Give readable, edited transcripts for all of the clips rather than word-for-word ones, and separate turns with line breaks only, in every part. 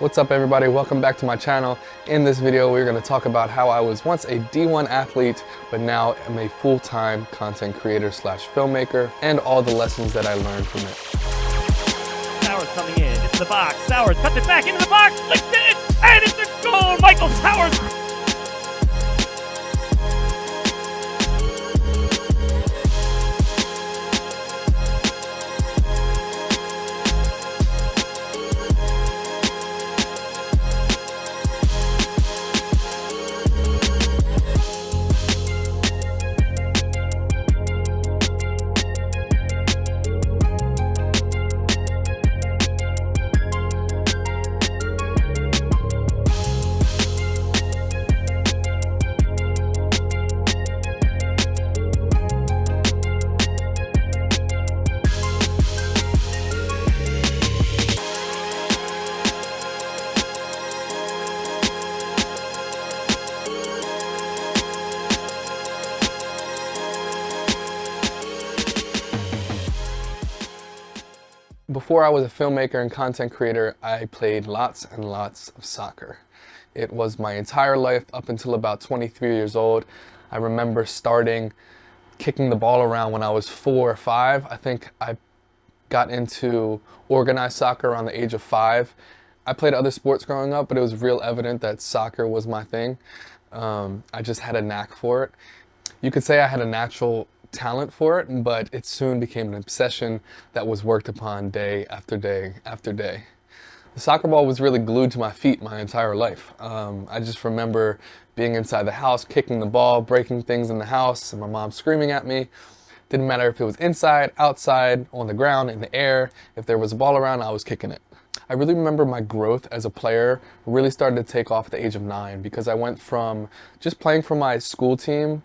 What's up everybody, welcome back to my channel. In this video we're going to talk about how I was once a D1 athlete but now am a full-time content creator slash filmmaker and all the lessons that I learned from it.
Sowers coming in, it's the box, Sowers cuts it back into the box, flicks it, and it's a goal! Michael Sowers!
Before I was a filmmaker and content creator, I played lots and lots of soccer. It was my entire life up until about 23 years old. I remember starting kicking the ball around when I was 4 or 5. I think I got into organized soccer around the age of 5. I played other sports growing up, but it was real evident that soccer was my thing. I just had a knack for it. You could say I had a natural talent for it, but it soon became an obsession that was worked upon day after day after day. The soccer ball was really glued to my feet my entire life. I just remember being inside the house, kicking the ball, breaking things in the house, and my mom screaming at me. Didn't matter if it was inside, outside, on the ground, in the air. If there was a ball around, I was kicking it. I really remember my growth as a player really started to take off at the age of 9 because I went from just playing for my school team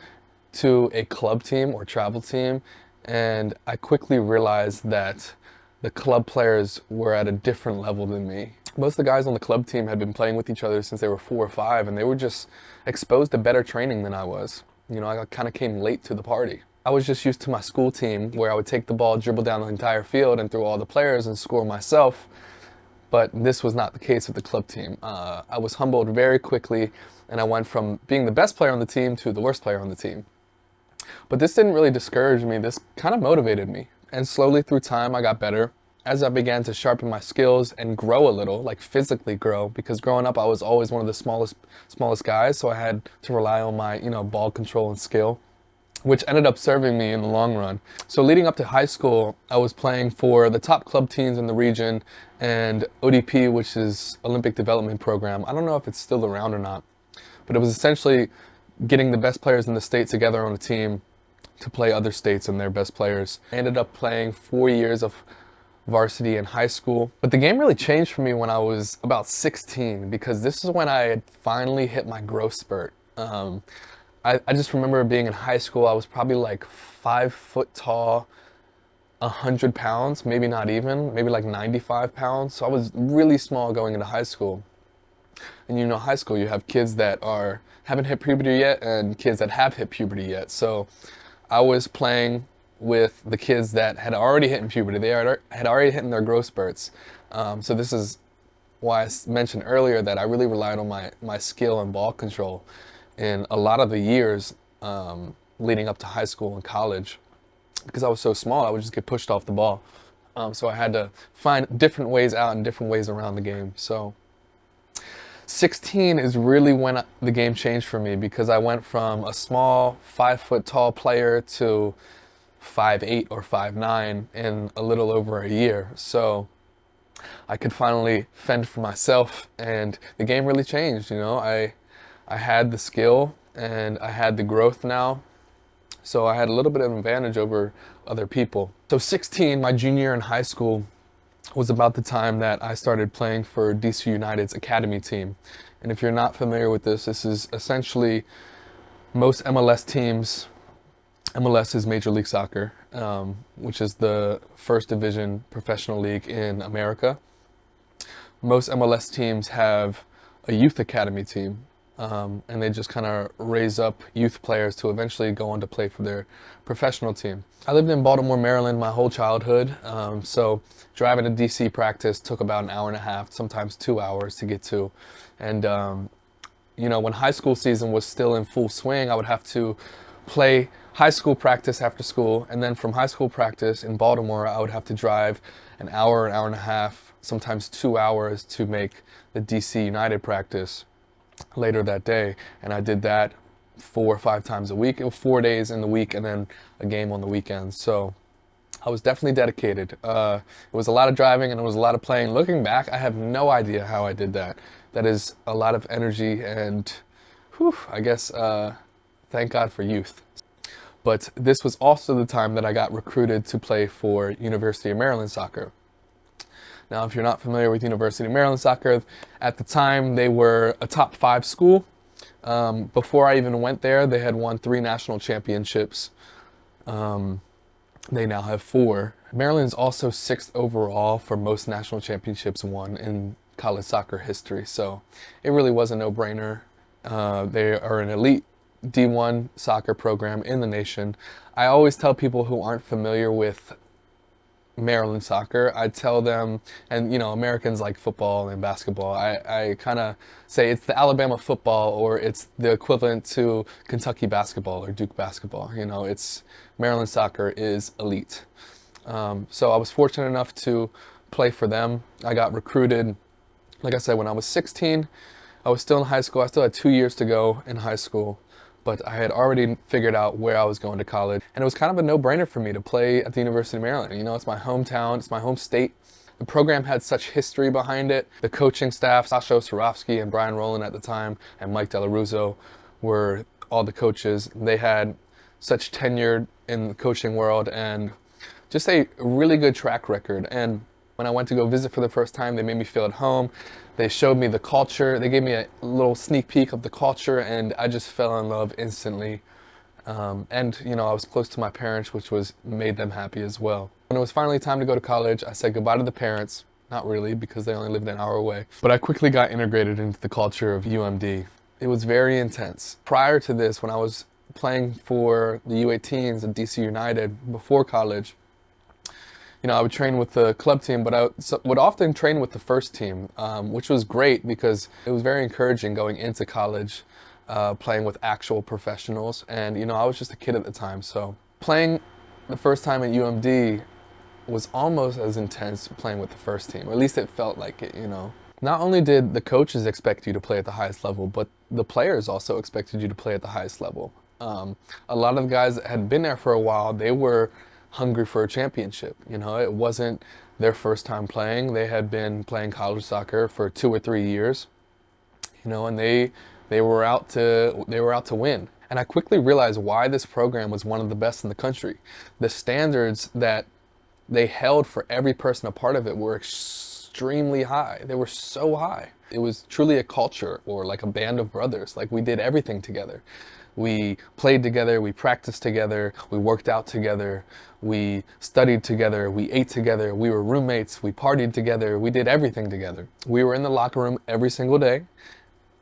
to a club team or travel team, and I quickly realized that the club players were at a different level than me. Most of the guys on the club team had been playing with each other since they were 4 or 5, and they were just exposed to better training than I was. You know, I kind of came late to the party. I was just used to my school team where I would take the ball, dribble down the entire field and through all the players and score myself, but this was not the case with the club team. I was humbled very quickly, and I went from being the best player on the team to the worst player on the team. But this didn't really discourage me, this kind of motivated me. And slowly through time I got better. As I began to sharpen my skills and grow a little, like physically grow, because growing up I was always one of the smallest guys, so I had to rely on my, ball control and skill, which ended up serving me in the long run. So leading up to high school, I was playing for the top club teams in the region and ODP, which is Olympic Development Program. I don't know if it's still around or not, but it was essentially getting the best players in the state together on a team to play other states and their best players. I ended up playing 4 years of varsity in high school. But the game really changed for me when I was about 16 because this is when I had finally hit my growth spurt. I just remember being in high school, I was probably like 5 foot tall, 100 pounds, maybe not even, maybe like 95 pounds. So I was really small going into high school. And high school, you have kids that haven't hit puberty yet and kids that have hit puberty yet. So I was playing with the kids that had already hit puberty. They had already hit their growth spurts. So this is why I mentioned earlier that I really relied on my skill and ball control in a lot of the years leading up to high school and college. Because I was so small, I would just get pushed off the ball. So I had to find different ways out and different ways around the game. So 16 is really when the game changed for me because I went from a small 5 foot tall player to 5'8" or 5'9" in a little over a year. So I could finally fend for myself and the game really changed. I had the skill and I had the growth now. So I had a little bit of an advantage over other people. So 16, my junior year in high school, was about the time that I started playing for DC United's academy team. And if you're not familiar with this is essentially most MLS teams. MLS is Major League Soccer, which is the first division professional league in America. Most MLS teams have a youth academy team. and they just kind of raise up youth players to eventually go on to play for their professional team. I lived in Baltimore, Maryland my whole childhood, so driving to DC practice took about an hour and a half, sometimes 2 hours to get to. And you know, when high school season was still in full swing, I would have to play high school practice after school, and then from high school practice in Baltimore, I would have to drive an hour and a half, sometimes 2 hours to make the DC United practice later that day. And I did that 4 or 5 times a week. It was 4 days in the week and then a game on the weekends. So I was definitely dedicated. It was a lot of driving and it was a lot of playing. Looking back, I have no idea how I did that. That is a lot of energy and whew, I guess thank God for youth. But this was also the time that I got recruited to play for University of Maryland soccer. Now, if you're not familiar with University of Maryland soccer, at the time they were a top 5 school. Before I even went there, they had won 3 national championships. They now have 4. Maryland is also 6th overall for most national championships won in college soccer history. So it really was a no-brainer. They are an elite D1 soccer program in the nation. I always tell people who aren't familiar with Maryland soccer, I tell them, and you know, Americans like football and basketball, I kind of say it's the Alabama football, or it's the equivalent to Kentucky basketball or Duke basketball. You know, it's Maryland soccer is elite. So I was fortunate enough to play for them. I got recruited, like I said, when I was 16. I was still in high school. I still had 2 years to go in high school, but I had already figured out where I was going to college. And it was kind of a no-brainer for me to play at the University of Maryland. You know, it's my hometown, it's my home state. The program had such history behind it. The coaching staff, Sasho Surofsky and Brian Rowland at the time, and Mike Delaruzzo were all the coaches. They had such tenure in the coaching world and just a really good track record. And when I went to go visit for the first time, they made me feel at home. They showed me the culture. They gave me a little sneak peek of the culture, and I just fell in love instantly. And you know, I was close to my parents, which made them happy as well. When it was finally time to go to college, I said goodbye to the parents. Not really, because they only lived an hour away. But I quickly got integrated into the culture of UMD. It was very intense. Prior to this, when I was playing for the U18s at DC United before college, you know, I would train with the club team, but I would often train with the first team, which was great because it was very encouraging going into college, playing with actual professionals. And, you know, I was just a kid at the time. So playing the first time at UMD was almost as intense playing with the first team, or at least it felt like it, you know. Not only did the coaches expect you to play at the highest level, but the players also expected you to play at the highest level. A lot of the guys that had been there for a while, they were hungry for a championship. You know, it wasn't their first time playing. They had been playing college soccer for 2 or 3 years, you know, and they were out to win. And I quickly realized why this program was one of the best in the country. The standards that they held for every person a part of it were extremely high. They were so high. It was truly a culture, or like a band of brothers. Like, we did everything together. We played together, we practiced together, we worked out together, we studied together, we ate together, we were roommates, we partied together, we did everything together. We were in the locker room every single day.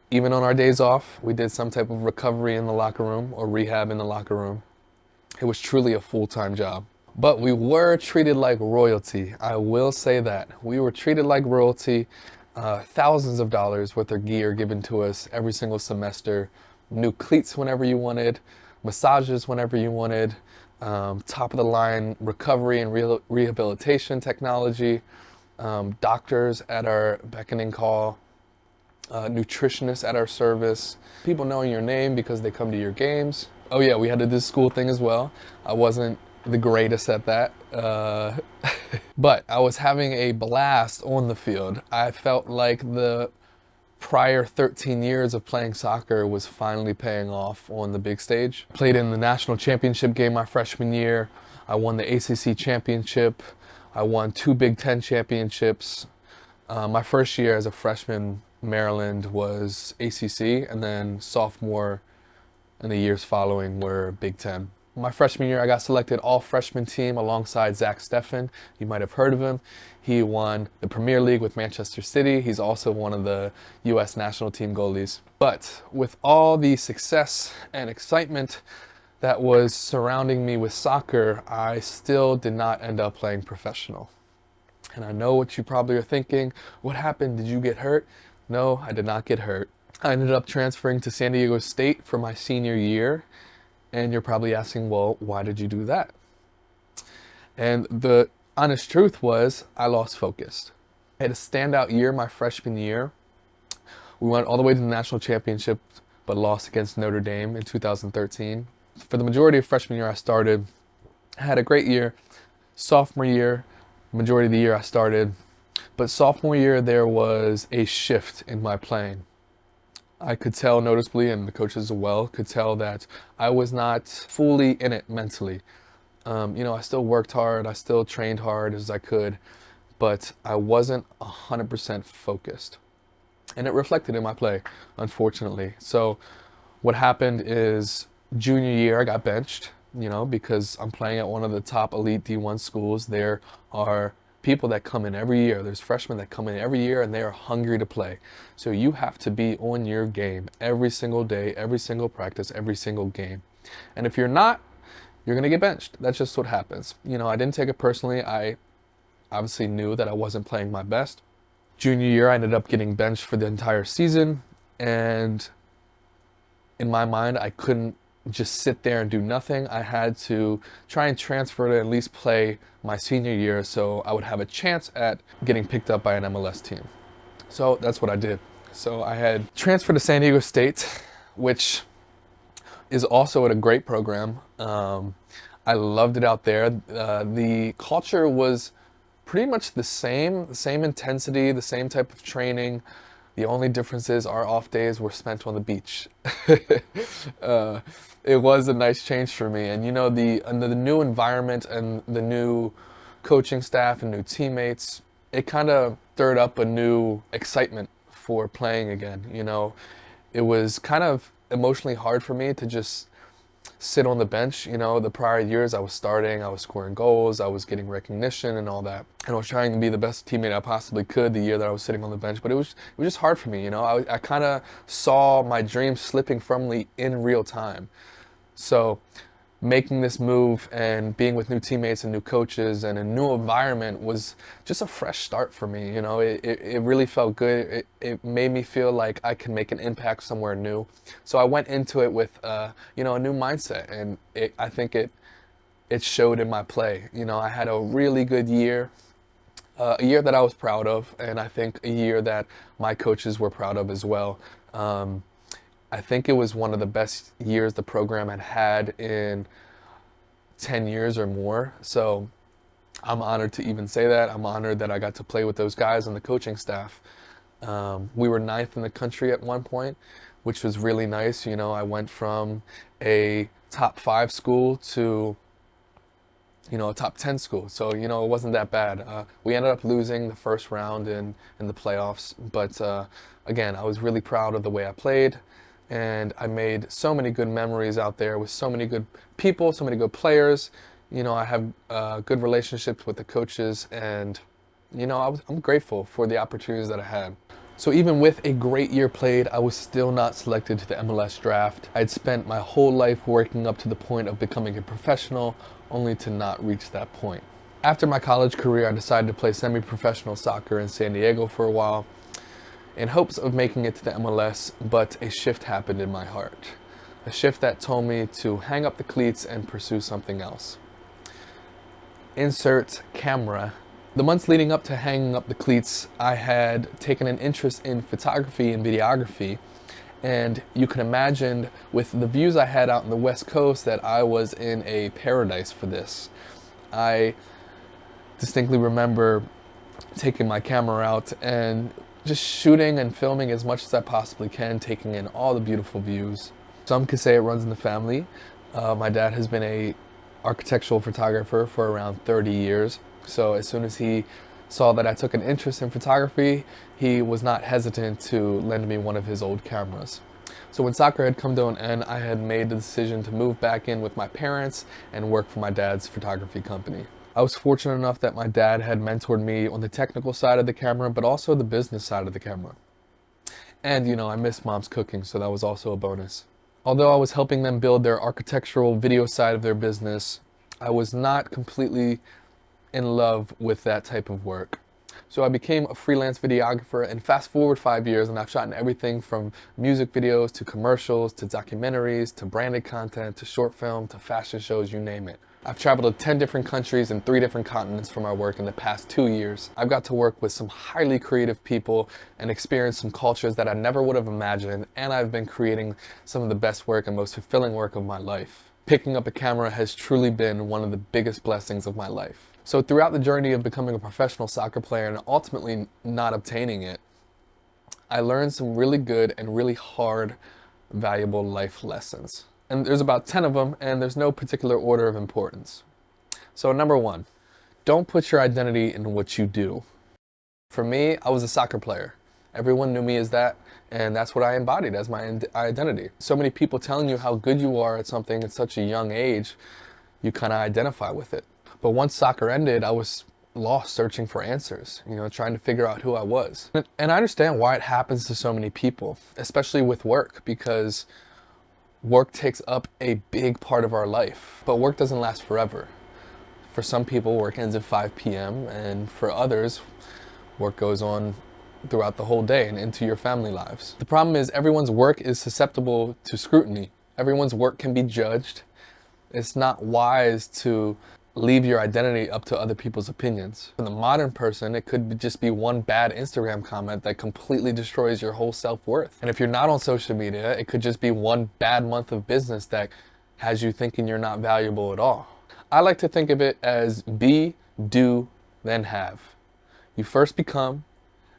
Even on our days off, we did some type of recovery in the locker room or rehab in the locker room. It was truly a full-time job. But we were treated like royalty. I will say that. We were treated like royalty. Thousands of dollars worth of gear given to us every single semester. New cleats whenever you wanted, massages whenever you wanted, top of the line recovery and rehabilitation technology, doctors at our beckoning call, nutritionists at our service, people knowing your name because they come to your games. Oh yeah, we had to do this school thing as well. I wasn't the greatest at that, but I was having a blast on the field. I felt like the prior 13 years of playing soccer was finally paying off on the big stage. Played in the national championship game my freshman year. I won the ACC championship. I won 2 Big Ten championships. My first year as a freshman, Maryland was ACC, and then sophomore and the years following were Big Ten. My freshman year, I got selected all freshman team alongside Zach Steffen. You might have heard of him. He won the Premier League with Manchester City. He's also one of the US national team goalies. But with all the success and excitement that was surrounding me with soccer, I still did not end up playing professional. And I know what you probably are thinking. What happened? Did you get hurt? No, I did not get hurt. I ended up transferring to San Diego State for my senior year. And you're probably asking, well, why did you do that? And the honest truth was I lost focus. I had a standout year my freshman year. We went all the way to the national championship, but lost against Notre Dame in 2013. For the majority of freshman year, I had a great year. Sophomore year, majority of the year I started. But sophomore year, there was a shift in my playing. I could tell noticeably, and the coaches as well could tell, that I was not fully in it mentally. I still worked hard, I still trained hard as I could, but I wasn't 100% focused. And it reflected in my play, unfortunately. So what happened is junior year, I got benched, because I'm playing at one of the top elite D1 schools. There are people that come in every year. There's freshmen that come in every year and they are hungry to play. So you have to be on your game every single day, every single practice, every single game. And if you're not, you're going to get benched. That's just what happens. I didn't take it personally. I obviously knew that I wasn't playing my best. Junior year, I ended up getting benched for the entire season. And in my mind, I couldn't just sit there and do nothing. I had to try and transfer to at least play my senior year so I would have a chance at getting picked up by an MLS team. So that's what I did. So I had transferred to San Diego State, which is also at a great program. I loved it out there. The culture was pretty much the same intensity, the same type of training. The only difference is our off days were spent on the beach. It was a nice change for me. And the new environment and the new coaching staff and new teammates, it kind of stirred up a new excitement for playing again. It was kind of emotionally hard for me to just sit on the bench. The prior years I was starting, I was scoring goals, I was getting recognition and all that. And I was trying to be the best teammate I possibly could the year that I was sitting on the bench, but it was just hard for me. I kind of saw my dreams slipping from me in real time. So making this move and being with new teammates and new coaches and a new environment was just a fresh start for me. It really felt good. It made me feel like I can make an impact somewhere new. So I went into it with a new mindset, and I think it showed in my play. I had a really good year, a year that I was proud of, and I think a year that my coaches were proud of as well. I think it was one of the best years the program had in 10 years or more. So I'm honored to even say that. I'm honored that I got to play with those guys and the coaching staff. We were 9th in the country at one point, which was really nice. I went from a top 5 school to a top 10 school. So, it wasn't that bad. We ended up losing the first round in the playoffs. But again, I was really proud of the way I played. And I made so many good memories out there with so many good people, so many good players. I have good relationships with the coaches, and I'm grateful for the opportunities that I had. So even with a great year played, I was still not selected to the MLS draft. I'd spent my whole life working up to the point of becoming a professional, only to not reach that point. After my college career, I decided to play semi-professional soccer in San Diego for a while, in hopes of making it to the MLS, but a shift happened in my heart. A shift that told me to hang up the cleats and pursue something else. Insert camera. The months leading up to hanging up the cleats, I had taken an interest in photography and videography, and you can imagine with the views I had out on the West Coast that I was in a paradise for this. I distinctly remember taking my camera out and just shooting and filming as much as I possibly can, taking in all the beautiful views. Some could say it runs in the family. My dad has been a architectural photographer for around 30 years. So as soon as he saw that I took an interest in photography, he was not hesitant to lend me one of his old cameras. So when soccer had come to an end, I had made the decision to move back in with my parents and work for my dad's photography company. I was fortunate enough that my dad had mentored me on the technical side of the camera, but also the business side of the camera. And I miss mom's cooking, so that was also a bonus. Although I was helping them build their architectural video side of their business, I was not completely in love with that type of work. So I became a freelance videographer, and fast forward 5 years and I've shot in everything from music videos to commercials to documentaries to branded content to short film to fashion shows, you name it. I've traveled to 10 different countries and 3 different continents for my work in the past 2 years. I've got to work with some highly creative people and experience some cultures that I never would have imagined, and I've been creating some of the best work and most fulfilling work of my life. Picking up a camera has truly been one of the biggest blessings of my life. So throughout the journey of becoming a professional soccer player and ultimately not obtaining it, I learned some really good and really hard, valuable life lessons. And there's about 10 of them, and there's no particular order of importance. So number 1, don't put your identity in what you do. For me, I was a soccer player. Everyone knew me as that, and that's what I embodied as my identity. So many people telling you how good you are at something at such a young age, you kind of identify with it. But once soccer ended, I was lost searching for answers, trying to figure out who I was. And I understand why it happens to so many people, especially with work, because work takes up a big part of our life. But work doesn't last forever. For some people, work ends at 5 p.m., and for others, work goes on throughout the whole day and into your family lives. The problem is everyone's work is susceptible to scrutiny. Everyone's work can be judged. It's not wise to leave your identity up to other people's opinions. For the modern person, it could just be one bad Instagram comment that completely destroys your whole self-worth. And if you're not on social media, it could just be one bad month of business that has you thinking you're not valuable at all. I like to think of it as be, do, then have. You first become,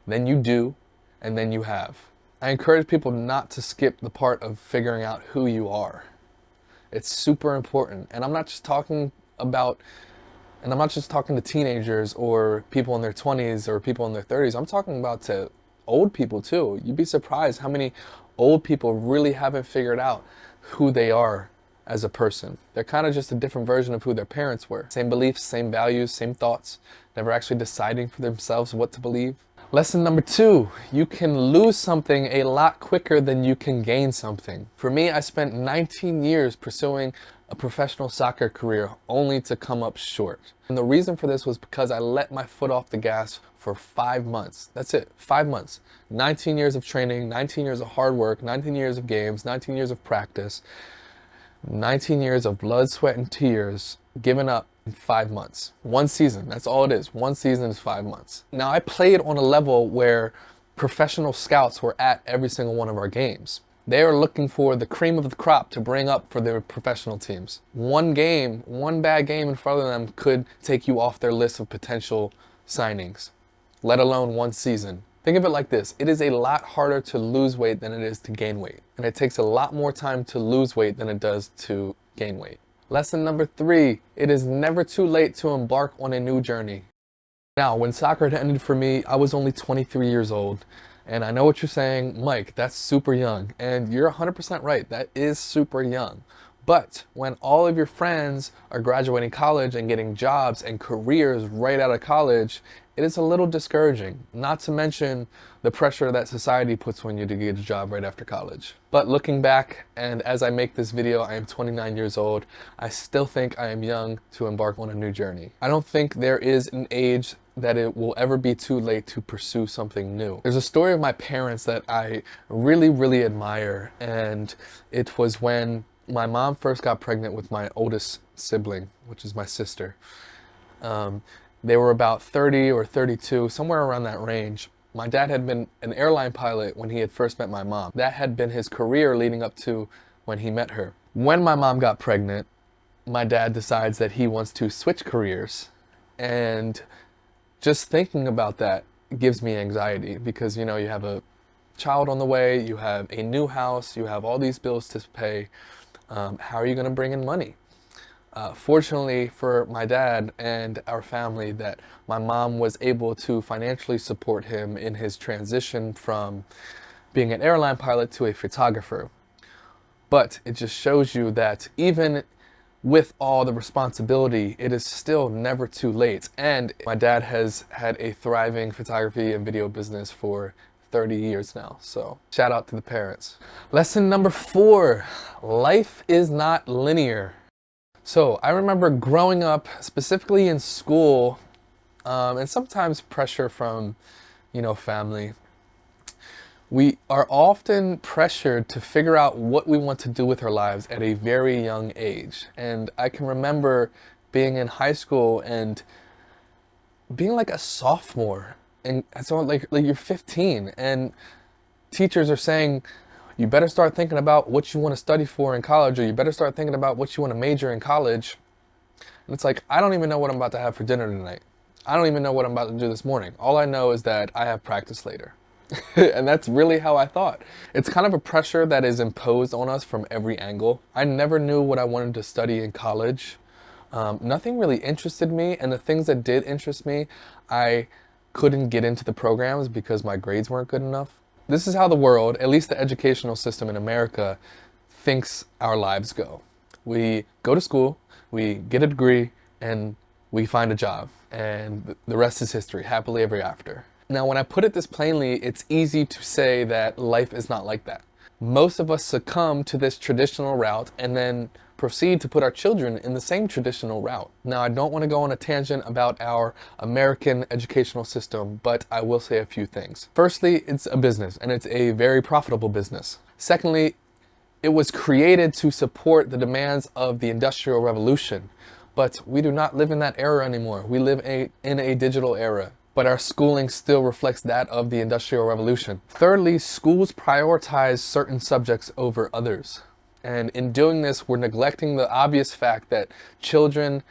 then you do, and then you have. I encourage people not to skip the part of figuring out who you are. It's super important. And I'm not just talking to teenagers or people in their 20s or people in their 30s. I'm talking about to old people too. You'd be surprised how many old people really haven't figured out who they are as a person. They're kind of just a different version of who their parents were. Same beliefs, same values, same thoughts, never actually deciding for themselves what to believe. Lesson number 2, you can lose something a lot quicker than you can gain something. For me, I spent 19 years pursuing a professional soccer career only to come up short. And the reason for this was because I let my foot off the gas for 5 months. That's it, 5 months. 19 years of training, 19 years of hard work, 19 years of games, 19 years of practice, 19 years of blood, sweat, and tears given up in 5 months. One season, that's all it is. One season is 5 months. Now, I played on a level where professional scouts were at every single one of our games. They are looking for the cream of the crop to bring up for their professional teams. One game, one bad game in front of them could take you off their list of potential signings, let alone one season. Think of it like this. It is a lot harder to lose weight than it is to gain weight. And it takes a lot more time to lose weight than it does to gain weight. Lesson number 3, it is never too late to embark on a new journey. Now, when soccer had ended for me, I was only 23 years old. And I know what you're saying, Mike, that's super young. And you're 100% right, that is super young. But when all of your friends are graduating college and getting jobs and careers right out of college, it is a little discouraging. Not to mention the pressure that society puts on you to get a job right after college. But looking back, and as I make this video, I am 29 years old, I still think I am young to embark on a new journey. I don't think there is an age that it will ever be too late to pursue something new. There's a story of my parents that I really, really admire, and it was when my mom first got pregnant with my oldest sibling, which is my sister. They were about 30 or 32, somewhere around that range. My dad had been an airline pilot when he had first met my mom. That had been his career leading up to when he met her. When my mom got pregnant, my dad decides that he wants to switch careers, and just thinking about that gives me anxiety because, you have a child on the way, you have a new house, you have all these bills to pay. How are you going to bring in money? Fortunately for my dad and our family, that my mom was able to financially support him in his transition from being an airline pilot to a photographer. But it just shows you that even with all the responsibility, it is still never too late. And my dad has had a thriving photography and video business for 30 years now. So shout out to the parents. Lesson number 4, life is not linear. So I remember growing up, specifically in school, and sometimes pressure from, family. We are often pressured to figure out what we want to do with our lives at a very young age. And I can remember being in high school and being like a sophomore. And so like you're 15 and teachers are saying, you better start thinking about what you want to study for in college, or you better start thinking about what you want to major in college. And it's like, I don't even know what I'm about to have for dinner tonight. I don't even know what I'm about to do this morning. All I know is that I have practice later. And that's really how I thought. It's kind of a pressure that is imposed on us from every angle. I never knew what I wanted to study in college. Nothing really interested me, and the things that did interest me, I couldn't get into the programs because my grades weren't good enough. This is how the world, at least the educational system in America, thinks our lives go. We go to school, we get a degree, and we find a job, and the rest is history, happily ever after. Now, when I put it this plainly, it's easy to say that life is not like that. Most of us succumb to this traditional route and then proceed to put our children in the same traditional route. Now, I don't want to go on a tangent about our American educational system, but I will say a few things. Firstly, it's a business, and it's a very profitable business. Secondly, it was created to support the demands of the Industrial Revolution, but we do not live in that era anymore. We live in a digital era, but our schooling still reflects that of the Industrial Revolution. Thirdly, schools prioritize certain subjects over others. And in doing this, we're neglecting the obvious fact that children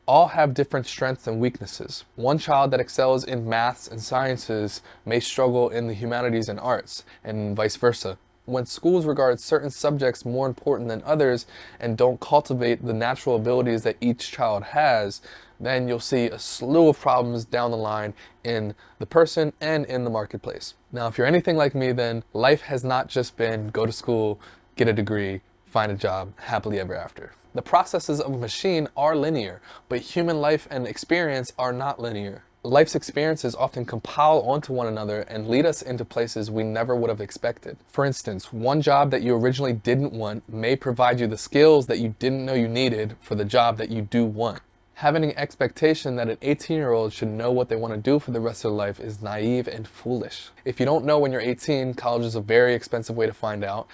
all have different strengths and weaknesses. One child that excels in maths and sciences may struggle in the humanities and arts, and vice versa. When schools regard certain subjects more important than others and don't cultivate the natural abilities that each child has, then you'll see a slew of problems down the line in the person and in the marketplace. Now, if you're anything like me, then life has not just been go to school, get a degree, find a job, happily ever after. The processes of a machine are linear, but human life and experience are not linear. Life's experiences often compile onto one another and lead us into places we never would have expected. For instance, one job that you originally didn't want may provide you the skills that you didn't know you needed for the job that you do want. Having an expectation that an 18-year-old should know what they want to do for the rest of their life is naive and foolish. If you don't know when you're 18, college is a very expensive way to find out,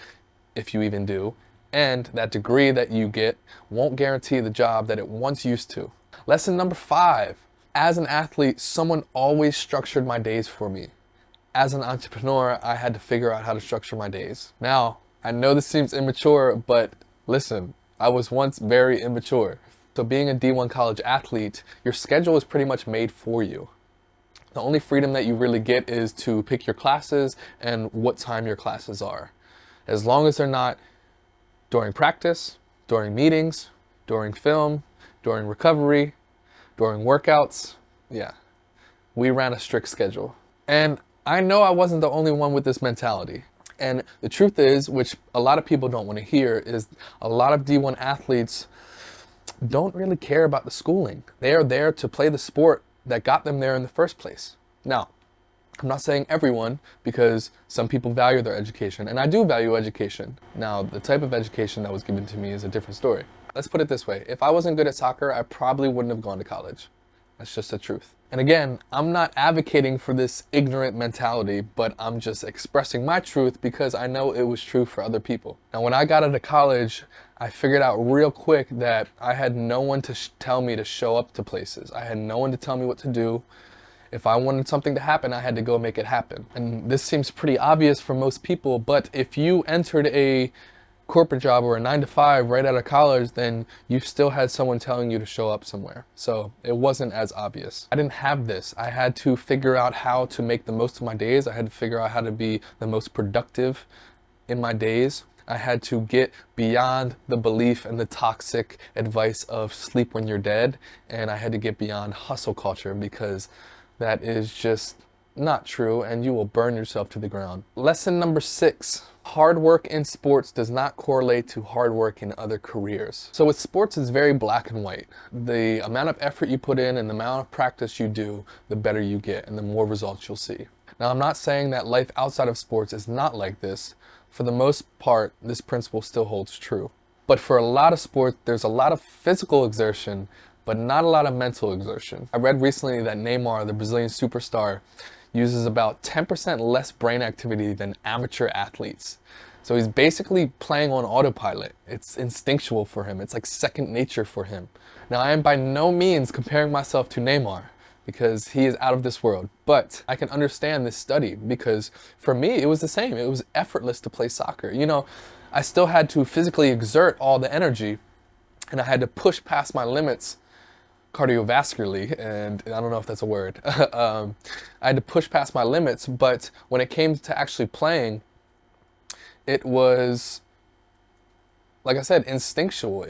if you even do, and that degree that you get won't guarantee the job that it once used to. Lesson number 5. As an athlete, someone always structured my days for me. As an entrepreneur, I had to figure out how to structure my days. Now, I know this seems immature, but listen, I was once very immature. So being a D1 college athlete, your schedule is pretty much made for you. The only freedom that you really get is to pick your classes and what time your classes are. As long as they're not during practice, during meetings, during film, during recovery, during workouts, yeah, we ran a strict schedule. And I know I wasn't the only one with this mentality. And the truth is, which a lot of people don't want to hear, is a lot of D1 athletes don't really care about the schooling. They are there to play the sport that got them there in the first place. Now, I'm not saying everyone, because some people value their education, and I do value education. Now, the type of education that was given to me is a different story. Let's put it this way. If I wasn't good at soccer, I probably wouldn't have gone to college. That's just the truth. And again, I'm not advocating for this ignorant mentality, but I'm just expressing my truth because I know it was true for other people. Now, when I got into college, I figured out real quick that I had no one to tell me to show up to places. I had no one to tell me what to do. If I wanted something to happen, I had to go make it happen. And this seems pretty obvious for most people, but if you entered a corporate job or a 9-to-5 right out of college, then you still had someone telling you to show up somewhere. So it wasn't as obvious. I didn't have this. I had to figure out how to make the most of my days. I had to figure out how to be the most productive in my days. I had to get beyond the belief and the toxic advice of sleep when you're dead. And I had to get beyond hustle culture, because that is just not true, and you will burn yourself to the ground. Lesson number 6. Hard work in sports does not correlate to hard work in other careers. So with sports, it's very black and white. The amount of effort you put in and the amount of practice you do, the better you get and the more results you'll see. Now, I'm not saying that life outside of sports is not like this. For the most part, this principle still holds true. But for a lot of sports, there's a lot of physical exertion, but not a lot of mental exertion. I read recently that Neymar, the Brazilian superstar, uses about 10% less brain activity than amateur athletes. So he's basically playing on autopilot. It's instinctual for him. It's like second nature for him. Now, I am by no means comparing myself to Neymar because he is out of this world, but I can understand this study because for me, it was the same. It was effortless to play soccer. You know, I still had to physically exert all the energy and I had to push past my limits cardiovascularly, and I don't know if that's a word. I had to push past my limits, but when it came to actually playing, it was, like I said, instinctual.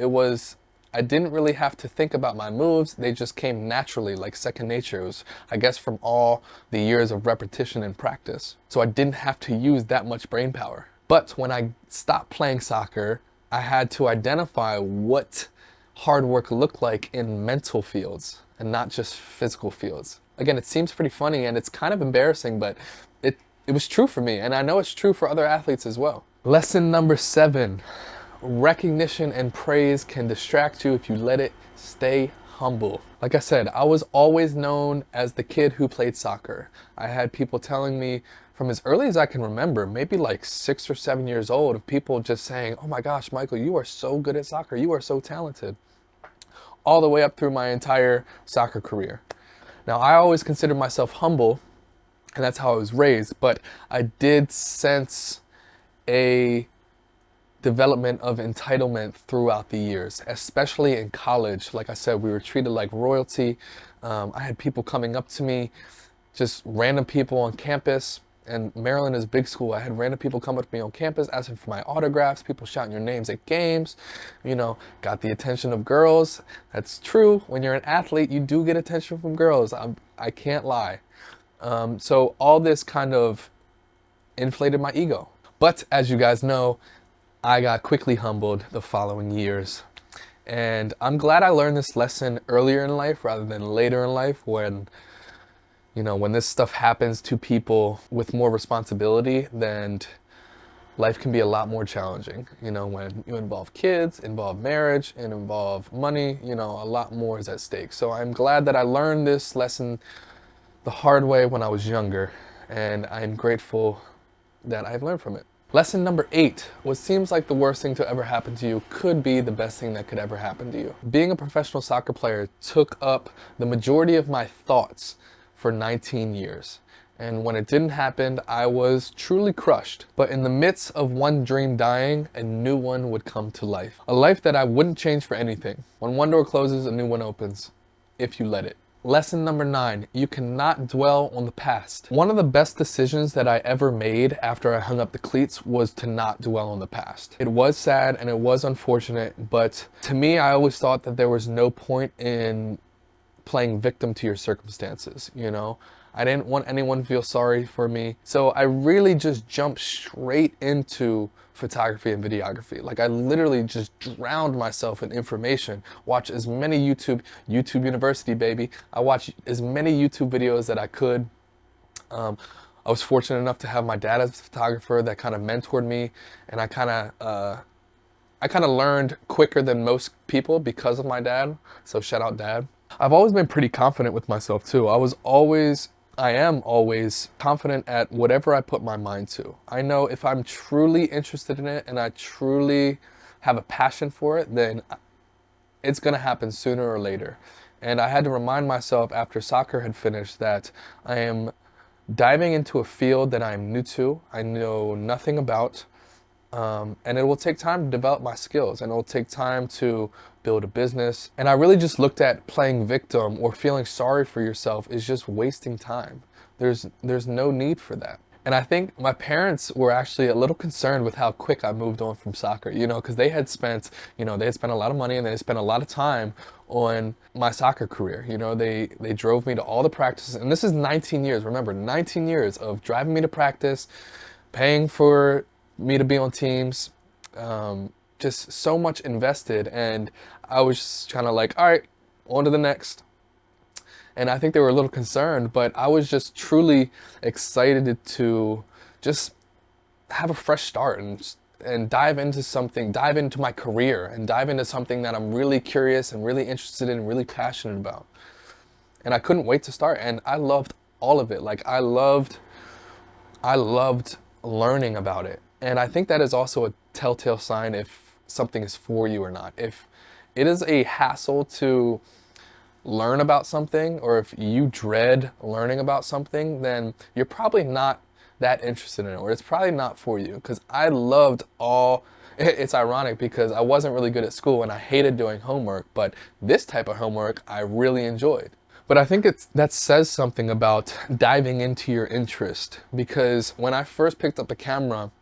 I didn't really have to think about my moves. They just came naturally, like second nature. It was, I guess, from all the years of repetition and practice. So I didn't have to use that much brain power. But when I stopped playing soccer, I had to identify what hard work looked like in mental fields and not just physical fields. Again, it seems pretty funny and it's kind of embarrassing, but it was true for me, and I know it's true for other athletes as well. Lesson number 7. Recognition and praise can distract you if you let it. Stay humble. Like I said, I was always known as the kid who played soccer. I had people telling me from as early as I can remember, maybe like 6 or 7 years old, of people just saying, "Oh my gosh, Michael, you are so good at soccer. You are so talented." All the way up through my entire soccer career. Now, I always considered myself humble, and that's how I was raised, but I did sense a development of entitlement throughout the years, especially in college. Like I said, we were treated like royalty. I had people coming up to me, just random people on campus, and Maryland is a big school. I had random people come up to me on campus asking for my autographs, people shouting your names at games, you know, got the attention of girls. That's true. When you're an athlete, you do get attention from girls. I can't lie. So all this kind of inflated my ego. But as you guys know, I got quickly humbled the following years. And I'm glad I learned this lesson earlier in life rather than later in life when, you know, when this stuff happens to people with more responsibility, then life can be a lot more challenging. You know, when you involve kids, involve marriage, and involve money, you know, a lot more is at stake. So I'm glad that I learned this lesson the hard way when I was younger, and I'm grateful that I've learned from it. Lesson number 8, what seems like the worst thing to ever happen to you could be the best thing that could ever happen to you. Being a professional soccer player took up the majority of my thoughts for 19 years. And when it didn't happen, I was truly crushed. But in the midst of one dream dying, a new one would come to life. A life that I wouldn't change for anything. When one door closes, a new one opens, if you let it. Lesson number 9, you cannot dwell on the past. One of the best decisions that I ever made after I hung up the cleats was to not dwell on the past. It was sad and it was unfortunate, but to me, I always thought that there was no point in playing victim to your circumstances, you know? I didn't want anyone to feel sorry for me. So I really just jumped straight into photography and videography. Like I literally just drowned myself in information. Watch as many YouTube University, baby. I watched as many YouTube videos that I could. I was fortunate enough to have my dad as a photographer that kind of mentored me, and I kind of learned quicker than most people because of my dad. So shout out, Dad. I've always been pretty confident with myself too. I am always confident at whatever I put my mind to. I know if I'm truly interested in it and I truly have a passion for it, then it's gonna happen sooner or later. And I had to remind myself after soccer had finished that I am diving into a field that I'm new to, I know nothing about, and it will take time to develop my skills, and it will take time to build a business. And I really just looked at playing victim or feeling sorry for yourself is just wasting time. There's no need for that. And I think my parents were actually a little concerned with how quick I moved on from soccer, you know, because they had spent, they had spent a lot of money and they had spent a lot of time on my soccer career. You know, they drove me to all the practices, and this is 19 years, remember, 19 years of driving me to practice, paying for me to be on teams, just so much invested, and I was just kind of like, all right, on to the next. And I think they were a little concerned, but I was just truly excited to just have a fresh start and dive into something, dive into my career and dive into something that I'm really curious and really interested in and really passionate about. And I couldn't wait to start, and I loved all of it. Like I loved learning about it. And I think that is also a telltale sign if something is for you or not. If it is a hassle to learn about something, or if you dread learning about something, then you're probably not that interested in it, or it's probably not for you. Because I loved it's ironic because I wasn't really good at school and I hated doing homework, but this type of homework I really enjoyed. But I think that says something about diving into your interest, because when I first picked up the camera,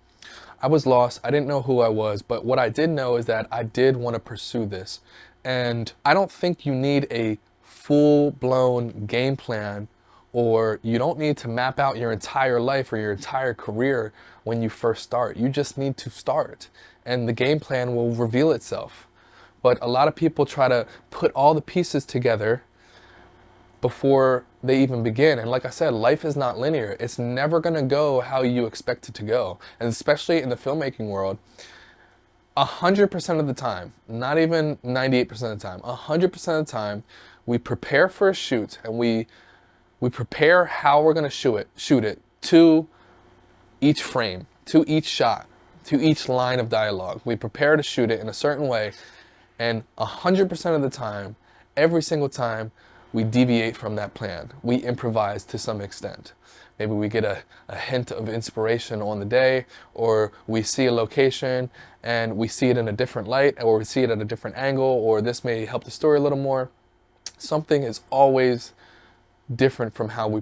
I was lost. I didn't know who I was, but what I did know is that I did want to pursue this. And I don't think you need a full-blown game plan, or you don't need to map out your entire life or your entire career when you first start. You just need to start, and the game plan will reveal itself. But a lot of people try to put all the pieces together before they even begin. And like I said, life is not linear. It's never gonna go how you expect it to go. And especially in the filmmaking world, 100% of the time, not even 98% of the time, 100% of the time, we prepare for a shoot, and we prepare how we're gonna shoot it to each frame, to each shot, to each line of dialogue. We prepare to shoot it in a certain way, and 100% of the time, every single time, we deviate from that plan. We improvise to some extent. Maybe we get a hint of inspiration on the day, or we see a location and we see it in a different light, or we see it at a different angle, or this may help the story a little more. Something is always different from how we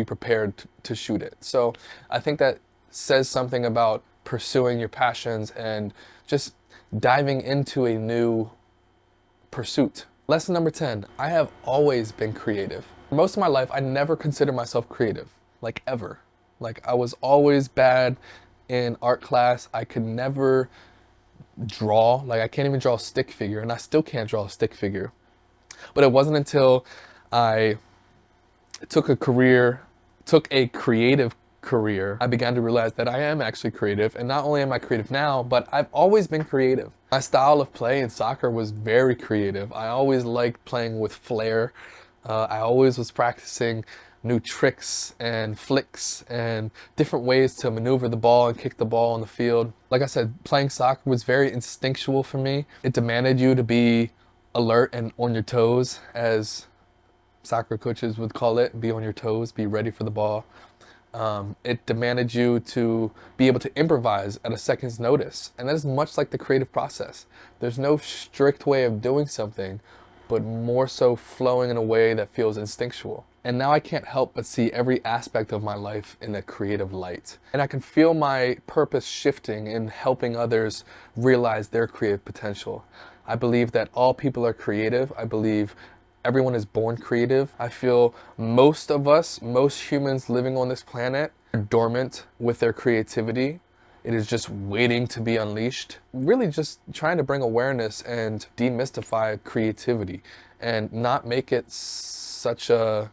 prepared to shoot it. So I think that says something about pursuing your passions and just diving into a new pursuit. Lesson number 10, I have always been creative. For most of my life, I never considered myself creative, like ever. Like I was always bad in art class. I could never draw, like I can't even draw a stick figure, and I still can't draw a stick figure. But it wasn't until I took a creative career, I began to realize that I am actually creative. And not only am I creative now, but I've always been creative. My style of play in soccer was very creative. I always liked playing with flair. I always was practicing new tricks and flicks and different ways to maneuver the ball and kick the ball on the field. Like I said, playing soccer was very instinctual for me. It demanded you to be alert and on your toes, as soccer coaches would call it. Be on your toes, be ready for the ball. It demanded you to be able to improvise at a second's notice. And that is much like the creative process. There's no strict way of doing something, but more so flowing in a way that feels instinctual. And now I can't help but see every aspect of my life in a creative light. And I can feel my purpose shifting in helping others realize their creative potential. I believe that all people are creative. I believe everyone is born creative. I feel most of us, most humans living on this planet, are dormant with their creativity. It is just waiting to be unleashed. Really just trying to bring awareness and demystify creativity and not make it such a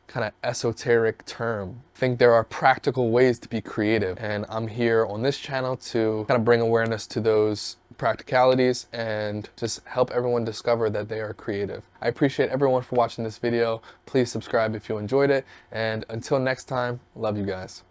kind of esoteric term. I think there are practical ways to be creative, and I'm here on this channel to kind of bring awareness to those practicalities and just help everyone discover that they are creative. I appreciate everyone for watching this video. Please subscribe if you enjoyed it, and until next time, love you guys.